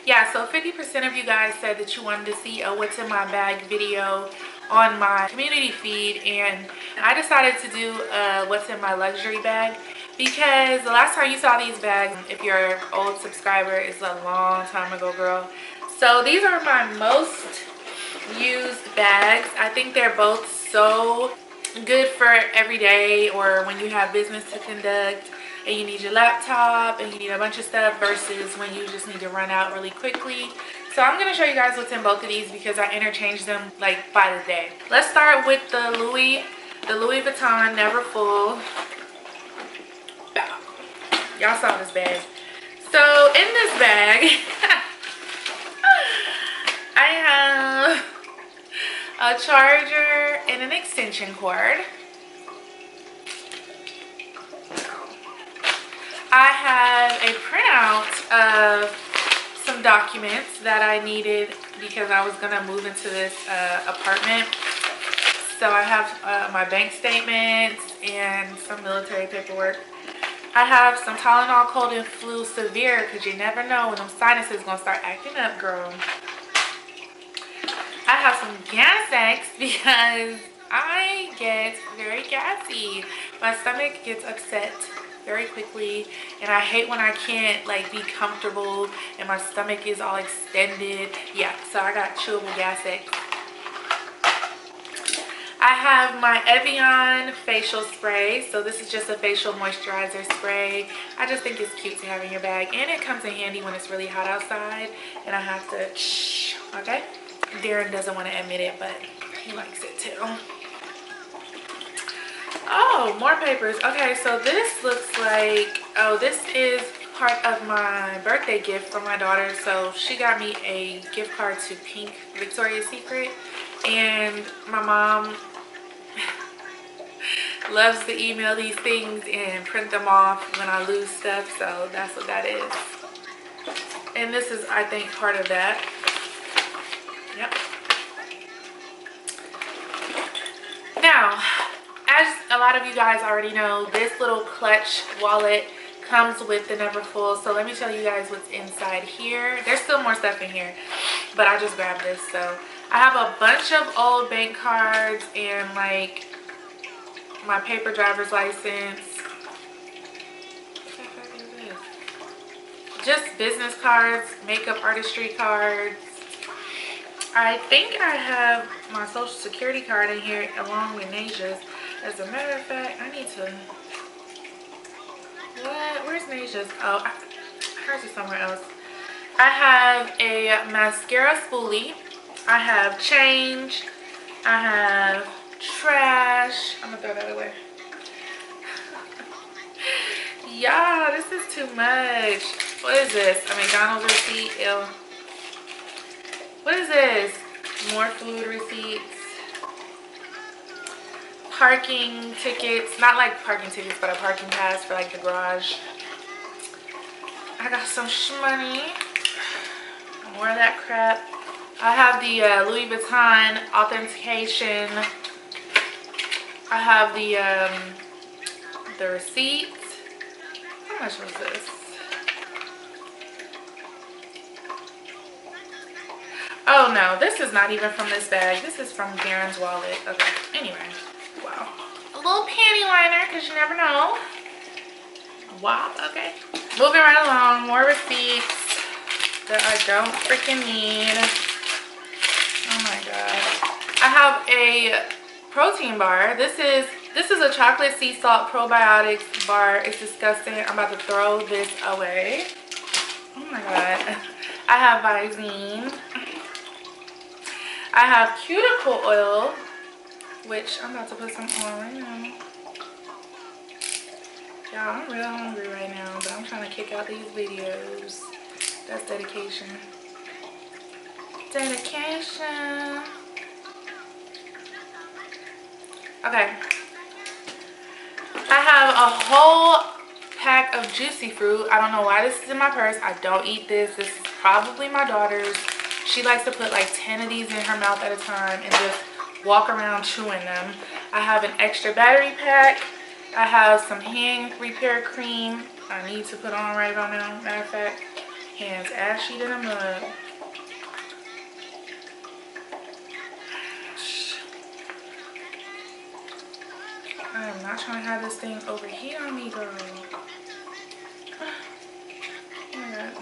Yeah, so 50% of you guys said that you wanted to see a what's in my bag video on my community feed, and I decided to do a what's in my luxury bag because the last time you saw these bags, if you're an old subscriber, is a long time ago, girl. So these are my most used bags. I think they're both so good for every day or when you have business to conduct and you need your laptop and you need a bunch of stuff versus when you just need to run out really quickly. So I'm going to show you guys what's in both of these because I interchange them like by the day. Let's start with the Louis Vuitton Never Full. Y'all saw this bag. So in this bag I have a charger and an extension cord. I have a printout of some documents that I needed because I was gonna move into this apartment. So I have my bank statements and some military paperwork. I have some Tylenol cold and flu severe because you never know when them sinuses gonna start acting up, girl. I have some gas X because I get very gassy. My stomach gets upset very quickly and I hate when I can't like be comfortable and my stomach is all extended. Yeah, so I got chewable gas X. I have my Evian facial spray. So this is just a facial moisturizer spray. I just think it's cute to have in your bag and it comes in handy when it's really hot outside and I have to shh, okay? Darren doesn't want to admit it, but he likes it too. Oh, more papers. Okay, so this looks like, oh, this is part of my birthday gift from my daughter. So she got me a gift card to Pink Victoria's Secret, and my mom loves to email these things and print them off when I lose stuff, so that's what that is. And this is, I think, part of that. Yep. Now, as a lot of you guys already know, this little clutch wallet comes with the Never Full. So let me show you guys what's inside here. There's still more stuff in here, but I just grabbed this. So I have a bunch of old bank cards and like my paper driver's license. What the heck is this? Just business cards, makeup artistry cards. I think I have my social security card in here along with Naja's. As a matter of fact, I need to... What? Where's Naja's? Oh, hers is somewhere else. I have a mascara spoolie. I have change. I have trash. I'm gonna throw that away. Yeah, this is too much. What is this? A McDonald's receipt? Ew. What is this? More food receipts. Parking tickets. Not like parking tickets, but a parking pass for like the garage. I got some money. More of that crap. I have the Louis Vuitton authentication. I have the receipt. How much was this? Oh no, this is not even from this bag. This is from Darren's wallet. Okay, anyway. Wow. A little panty liner, because you never know. Wow, okay. Moving right along, more receipts that I don't freaking need. Oh my god. I have a protein bar. This is a chocolate sea salt probiotics bar. It's disgusting. I'm about to throw this away. Oh my god. I have Visine. I have cuticle oil, which I'm about to put some on right now. Y'all, I'm real hungry right now, but I'm trying to kick out these videos. That's dedication. Dedication. Okay. I have a whole pack of juicy fruit. I don't know why this is in my purse. I don't eat this. This is probably my daughter's. She likes to put like 10 of these in her mouth at a time and just walk around chewing them. I have an extra battery pack. I have some hand repair cream I need to put on right about now, matter of fact. Hands ashy than a mug. I am not trying to have this thing overheat on me, girl. Oh my God.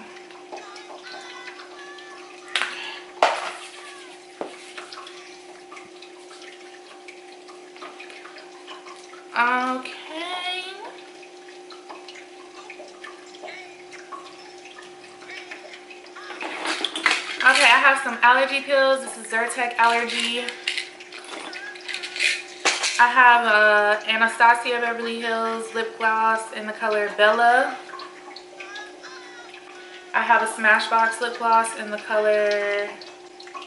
Okay. Okay, I have some allergy pills. This is Zyrtec Allergy. I have Anastasia Beverly Hills lip gloss in the color Bella. I have a Smashbox lip gloss in the color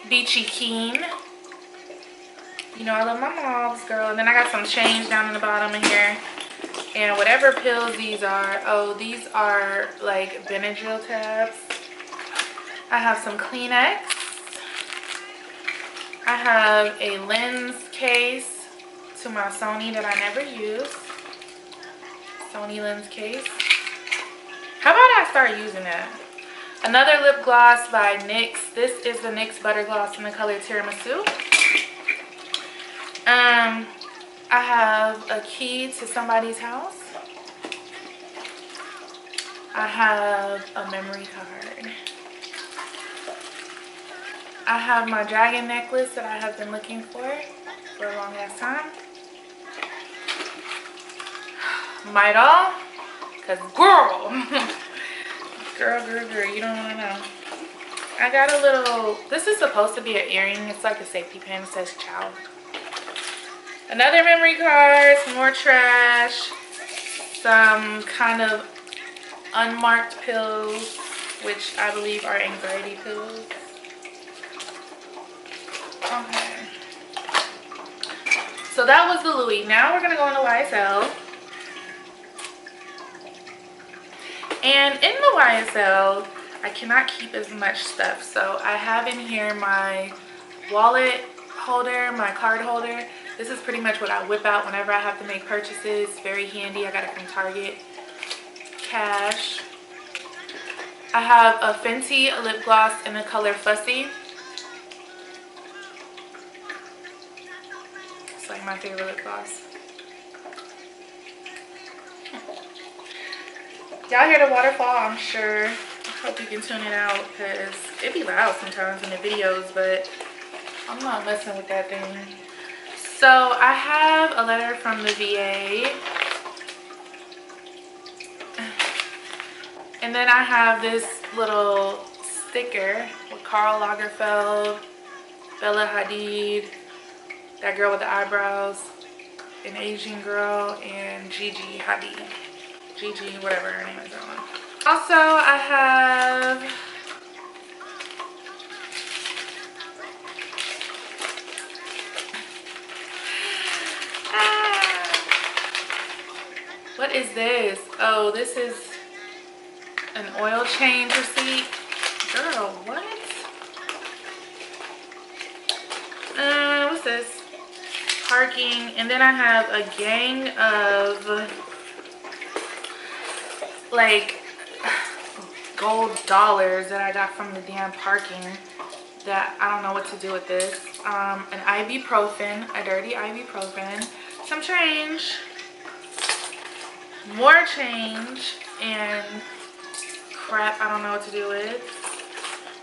Beachy Keen. You know I love my mauves, girl. And then I got some change down in the bottom of here. And whatever pills these are. Oh, these are like Benadryl tabs. I have some Kleenex. I have a lens case to my Sony that I never use. Sony lens case. How about I start using that? Another lip gloss by NYX. This is the NYX Butter Gloss in the color Tiramisu. I have a key to somebody's house. I have a memory card. I have my dragon necklace that I have been looking for a long ass time. Midol, cause girl, girl, you don't wanna know. I got a little, this is supposed to be an earring. It's like a safety pin. It says ciao. Another memory card, some more trash, some kind of unmarked pills, which I believe are anxiety pills. Okay. So that was the Louis. Now we're gonna go into YSL. And in the YSL, I cannot keep as much stuff. So I have in here my wallet holder, my card holder. This is pretty much what I whip out whenever I have to make purchases. Very handy. I got it from Target. Cash. I have a Fenty lip gloss in the color Fussy. It's like my favorite lip gloss. Y'all hear the waterfall, I'm sure. I hope you can tune it out because it be loud sometimes in the videos, but I'm not messing with that thing. So I have a letter from the VA. And then I have this little sticker with Karl Lagerfeld, Bella Hadid, that girl with the eyebrows, an Asian girl, and Gigi Hadid. Gigi, whatever her name is. Also, I have what is this? Oh, this is an oil change receipt. Girl, what? What's this? Parking. And then I have a gang of like gold dollars that I got from the damn parking that I don't know what to do with this. An ibuprofen, a dirty ibuprofen, some change, more change, and crap I don't know what to do with.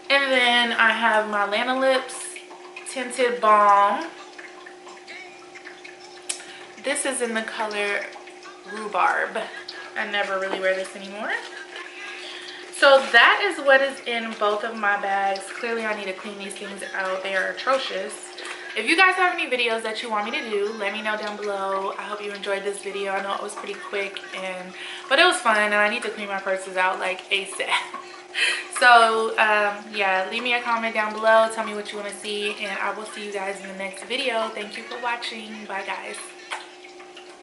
And then I have my Lanolips tinted balm. This is in the color Rhubarb. I never really wear this anymore. So that is what is in both of my bags. Clearly I need to clean these things out. They are atrocious. If you guys have any videos that you want me to do, let me know down below. I hope you enjoyed this video. I know it was pretty quick, but it was fun, and I need to clean my purses out like ASAP. So yeah, leave me a comment down below. Tell me what you want to see, and I will see you guys in the next video. Thank you for watching. Bye guys.